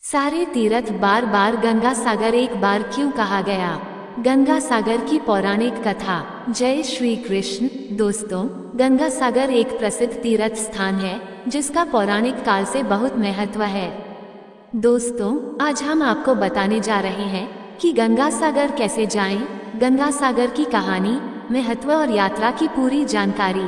सारे तीर्थ बार बार गंगा सागर एक बार क्यों कहा गया? गंगा सागर की पौराणिक कथा। जय श्री कृष्ण। दोस्तों, गंगा सागर एक प्रसिद्ध तीर्थ स्थान है जिसका पौराणिक काल से बहुत महत्व है। दोस्तों, आज हम आपको बताने जा रहे हैं कि गंगा सागर कैसे जाएं, गंगा सागर की कहानी, महत्व और यात्रा की पूरी जानकारी।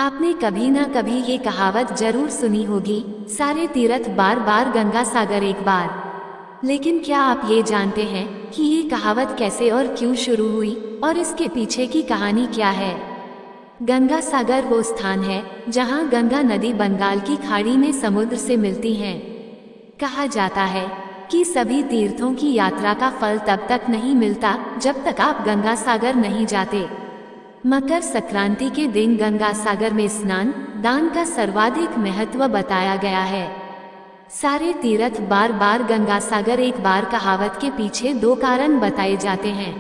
आपने कभी ना कभी ये कहावत जरूर सुनी होगी, सारे तीर्थ बार बार गंगा सागर एक बार। लेकिन क्या आप ये जानते हैं कि ये कहावत कैसे और क्यों शुरू हुई और इसके पीछे की कहानी क्या है? गंगा सागर वो स्थान है जहाँ गंगा नदी बंगाल की खाड़ी में समुद्र से मिलती है। कहा जाता है कि सभी तीर्थों की यात्रा का फल तब तक नहीं मिलता जब तक आप गंगा सागर नहीं जाते। मकर संक्रांति के दिन गंगा सागर में स्नान दान का सर्वाधिक महत्व बताया गया है। सारे तीर्थ बार बार गंगा सागर एक बार कहावत के पीछे दो कारण बताए जाते हैं।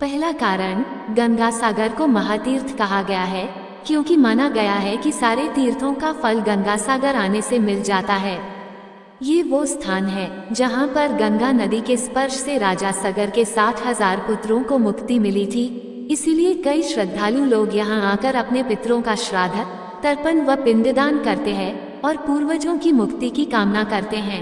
पहला कारण, गंगा सागर को महातीर्थ कहा गया है क्योंकि माना गया है कि सारे तीर्थों का फल गंगा सागर आने से मिल जाता है। ये वो स्थान है जहाँ पर गंगा नदी के स्पर्श से राजा सगर के 60,000 पुत्रों को मुक्ति मिली थी। इसीलिए कई श्रद्धालु लोग यहाँ आकर अपने पितरों का श्राद्ध, तर्पण व पिंडदान करते हैं और पूर्वजों की मुक्ति की कामना करते हैं।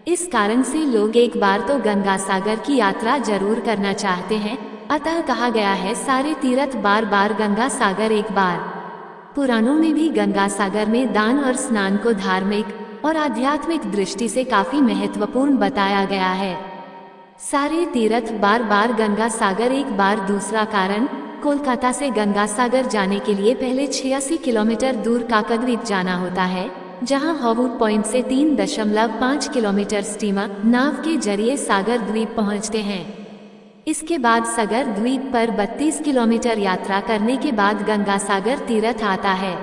इस कारण से लोग एक बार तो गंगा सागर की यात्रा जरूर करना चाहते हैं। अतः कहा गया है सारे तीर्थ बार बार गंगा सागर एक बार। पुराणों में भी गंगा सागर में दान और स्नान को धार्मिक और आध्यात्मिक दृष्टि से काफी महत्वपूर्ण बताया गया है। सारे तीर्थ बार बार गंगा सागर एक बार। दूसरा कारण, कोलकाता से गंगा सागर जाने के लिए पहले 86 किलोमीटर दूर काकद्वीप जाना होता है, जहां हॉवुड पॉइंट से 3.5 किलोमीटर स्टीमर नाव के जरिए सागर द्वीप पहुंचते हैं। इसके बाद सागर द्वीप पर 32 किलोमीटर यात्रा करने के बाद गंगा सागर तीर्थ आता है।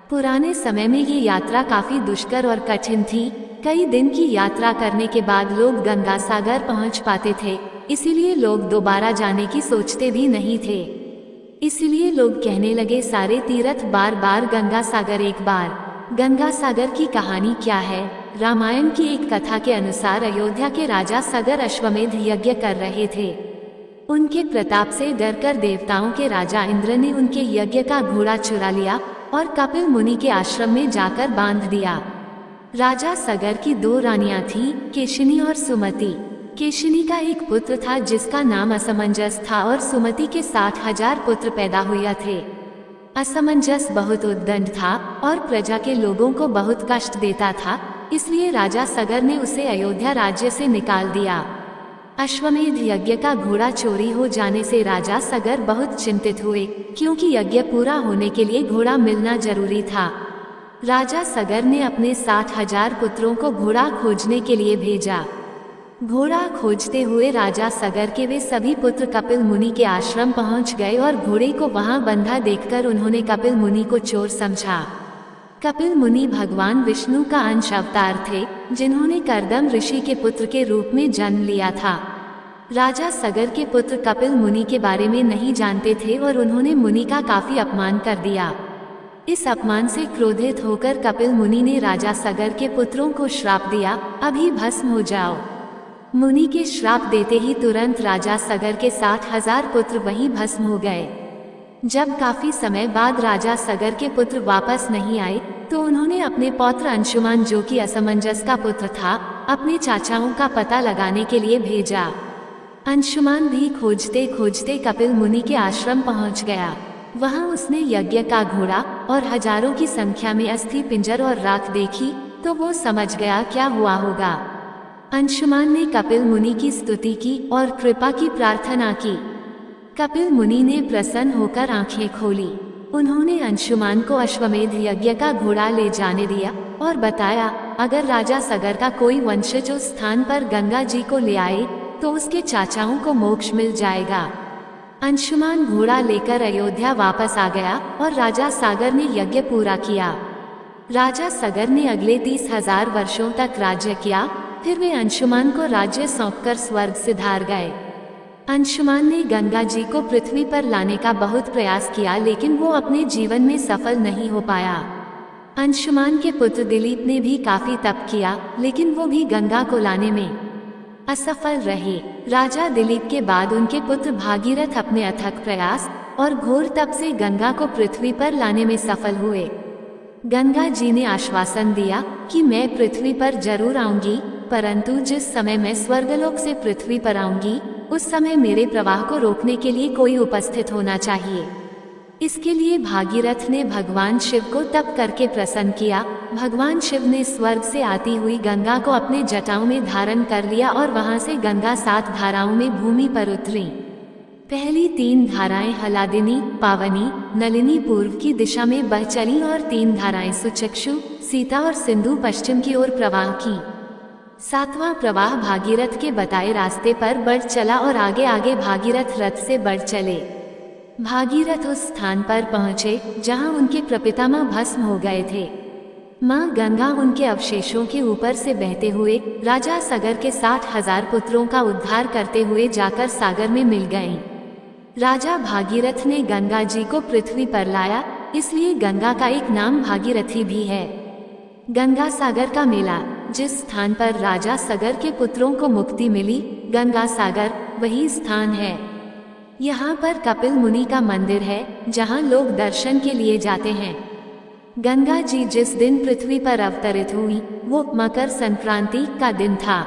पुराने समय में ये यात्रा काफी दुष्कर और कठिन थी। कई दिन की यात्रा करने के बाद लोग गंगा सागर पहुंच पाते थे, इसीलिए लोग दोबारा जाने की सोचते भी नहीं थे। इसीलिए लोग कहने लगे सारे तीर्थ बार बार गंगा सागर एक बार। गंगा सागर की कहानी क्या है? रामायण की एक कथा के अनुसार अयोध्या के राजा सगर अश्वमेध यज्ञ कर रहे थे। उनके प्रताप से डरकर देवताओं के राजा इंद्र ने उनके यज्ञ का घोड़ा चुरा लिया और कपिल मुनि के आश्रम में जाकर बांध दिया। राजा सगर की दो रानियां थीं, केशिनी और सुमति। केशिनी का एक पुत्र था जिसका नाम असमंजस था और सुमति के 60,000 पुत्र पैदा हुए थे। असमंजस बहुत उद्दंड था और प्रजा के लोगों को बहुत कष्ट देता था, इसलिए राजा सगर ने उसे अयोध्या राज्य से निकाल दिया। अश्वमेध यज्ञ का घोड़ा चोरी हो जाने से राजा सगर बहुत चिंतित हुए, क्योंकि यज्ञ पूरा होने के लिए घोड़ा मिलना जरूरी था। राजा सगर ने अपने 60,000 पुत्रों को घोड़ा खोजने के लिए भेजा। घोड़ा खोजते हुए राजा सगर के वे सभी पुत्र कपिल मुनि के आश्रम पहुंच गए और घोड़े को वहां बंधा देखकर उन्होंने कपिल मुनि को चोर समझा। कपिल मुनि भगवान विष्णु का अंश अवतार थे, जिन्होंने कर्दम ऋषि के पुत्र के रूप में जन्म लिया था। राजा सगर के पुत्र कपिल मुनि के बारे में नहीं जानते थे और उन्होंने मुनि का काफी अपमान कर दिया। इस अपमान से क्रोधित होकर कपिल मुनि ने राजा सगर के पुत्रों को श्राप दिया, अभी भस्म हो जाओ। मुनि के श्राप देते ही तुरंत राजा सगर के 60,000 पुत्र वहीं भस्म हो गए। जब काफी समय बाद राजा सगर के पुत्र वापस नहीं आए तो उन्होंने अपने पौत्र अंशुमान, जो कि असमंजस का पुत्र था, अपने चाचाओं का पता लगाने के लिए भेजा। अंशुमान भी खोजते खोजते कपिल मुनि के आश्रम पहुंच गया। वहां उसने यज्ञ का घोड़ा और हजारों की संख्या में अस्थि पिंजर और राख देखी तो वो समझ गया क्या हुआ होगा। अंशुमान ने कपिल मुनि की स्तुति की और कृपा की प्रार्थना की। कपिल मुनि ने प्रसन्न होकर आंखें खोली। उन्होंने अंशुमान को अश्वमेध यज्ञ का घोड़ा ले जाने दिया और बताया, अगर राजा सगर का कोई वंशज उस स्थान पर गंगा जी को ले आए तो उसके चाचाओं को मोक्ष मिल जाएगा। अंशुमान घोड़ा लेकर अयोध्या वापस आ गया और राजा सागर ने यज्ञ पूरा किया। राजा सगर ने अगले 30,000 वर्षों तक राज्य किया। फिर वे अंशुमान को राज्य सौंपकर स्वर्ग सिधार गए। अंशुमान ने गंगा जी को पृथ्वी पर लाने का बहुत प्रयास किया, लेकिन वो अपने जीवन में सफल नहीं हो पाया। अंशुमान के पुत्र दिलीप ने भी काफी तप किया, लेकिन वो भी गंगा को लाने में असफल रहे। राजा दिलीप के बाद उनके पुत्र भागीरथ अपने अथक प्रयास और घोर तप से गंगा को पृथ्वी पर लाने में सफल हुए। गंगा जी ने आश्वासन दिया कि मैं पृथ्वी पर जरूर आऊंगी, परंतु जिस समय मैं स्वर्गलोक से पृथ्वी पर आऊंगी, उस समय मेरे प्रवाह को रोकने के लिए कोई उपस्थित होना चाहिए। इसके लिए भागीरथ ने भगवान शिव को तप करके प्रसन्न किया। भगवान शिव ने स्वर्ग से आती हुई गंगा को अपने जटाओं में धारण कर लिया और वहां से गंगा 7 धाराओं में भूमि पर उतरी। पहली 3 धाराएं हलादिनी, पावनी, नलिनी पूर्व की दिशा में बह चली और 3 धाराएं सुचक्षु, सीता और सिंधु पश्चिम की ओर प्रवाह की। 7वां प्रवाह भागीरथ के बताए रास्ते पर बढ़ चला और आगे आगे भागीरथ रथ से बढ़ चले। भागीरथ उस स्थान पर पहुँचे जहाँ उनके प्रपितामह भस्म हो गए थे। माँ गंगा उनके अवशेषों के ऊपर से बहते हुए राजा सगर के 60,000 पुत्रों का उद्धार करते हुए जाकर सागर में मिल गईं। राजा भागीरथ ने गंगा जी को पृथ्वी पर लाया, इसलिए गंगा का एक नाम भागीरथी भी है। गंगा सागर का मेला, जिस स्थान पर राजा सगर के पुत्रों को मुक्ति मिली, गंगा सागर वही स्थान है। यहाँ पर कपिल मुनि का मंदिर है, जहाँ लोग दर्शन के लिए जाते हैं। गंगा जी जिस दिन पृथ्वी पर अवतरित हुई, वो मकर संक्रांति का दिन था।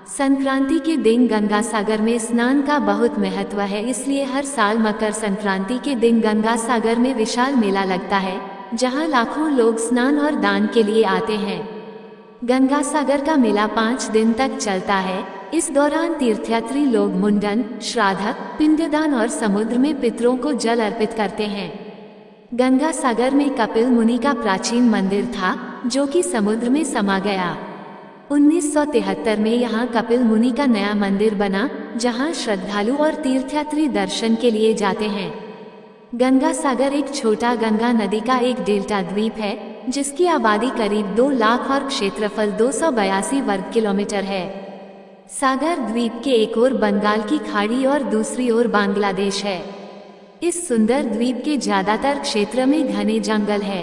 संक्रांति के दिन गंगा सागर में स्नान का बहुत महत्व है, इसलिए हर साल मकर संक्रांति के दिन गंगा सागर में विशाल मेला लगता है, जहाँ लाखों लोग स्नान और दान के लिए आते हैं। गंगा सागर का मेला 5 दिन तक चलता है। इस दौरान तीर्थयात्री लोग मुंडन, श्राद्ध, पिंडदान और समुद्र में पितरों को जल अर्पित करते हैं। गंगा सागर में कपिल मुनि का प्राचीन मंदिर था, जो कि समुद्र में समा गया। 1973 में यहाँ कपिल मुनि का नया मंदिर बना, जहाँ श्रद्धालु और तीर्थयात्री दर्शन के लिए जाते हैं। गंगा सागर एक छोटा गंगा नदी का एक डेल्टा द्वीप है, जिसकी आबादी करीब 2 लाख और क्षेत्रफल 282 वर्ग किलोमीटर है। सागर द्वीप के एक ओर बंगाल की खाड़ी और दूसरी ओर बांग्लादेश है। इस सुंदर द्वीप के ज्यादातर क्षेत्र में घने जंगल है।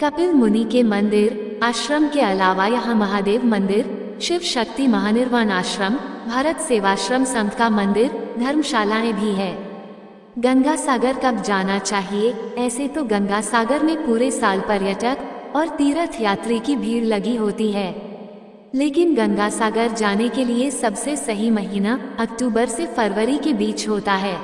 कपिल मुनि के मंदिर, आश्रम के अलावा यहाँ महादेव मंदिर, शिव शक्ति महानिर्वाण आश्रम, भारत सेवाश्रम संघ का मंदिर, धर्मशालाएं भी है। गंगा सागर कब जाना चाहिए? ऐसे तो गंगा सागर में पूरे साल पर्यटक और तीर्थ यात्री की भीड़ लगी होती है, लेकिन गंगा सागर जाने के लिए सबसे सही महीना अक्टूबर से फरवरी के बीच होता है।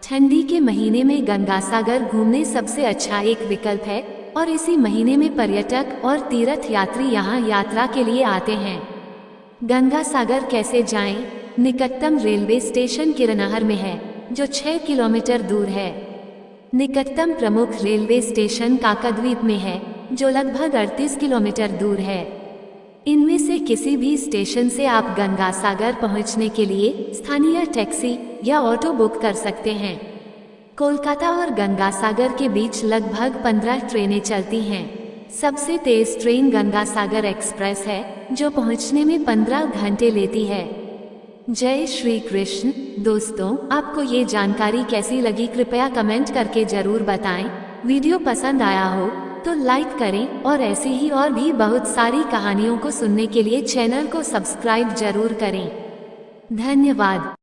ठंडी के महीने में गंगा सागर घूमने सबसे अच्छा एक विकल्प है और इसी महीने में पर्यटक और तीर्थ यात्री यहाँ यात्रा के लिए आते हैं। गंगा सागर कैसे जाएं? निकटतम रेलवे स्टेशन किरनाहर में है, जो 6 किलोमीटर दूर है। निकटतम प्रमुख रेलवे स्टेशन काकाद्वीप में है, जो लगभग 38 किलोमीटर दूर है। इनमें से किसी भी स्टेशन से आप गंगा सागर पहुंचने के लिए स्थानीय टैक्सी या ऑटो बुक कर सकते हैं। कोलकाता और गंगा सागर के बीच लगभग 15 ट्रेनें चलती हैं। सबसे तेज ट्रेन गंगा सागर एक्सप्रेस है, जो पहुंचने में 15 घंटे लेती है। जय श्री कृष्ण। दोस्तों, आपको ये जानकारी कैसी लगी कृपया कमेंट करके जरूर बताएं। वीडियो पसंद आया हो तो लाइक करें और ऐसी ही और भी बहुत सारी कहानियों को सुनने के लिए चैनल को सब्सक्राइब जरूर करें। धन्यवाद।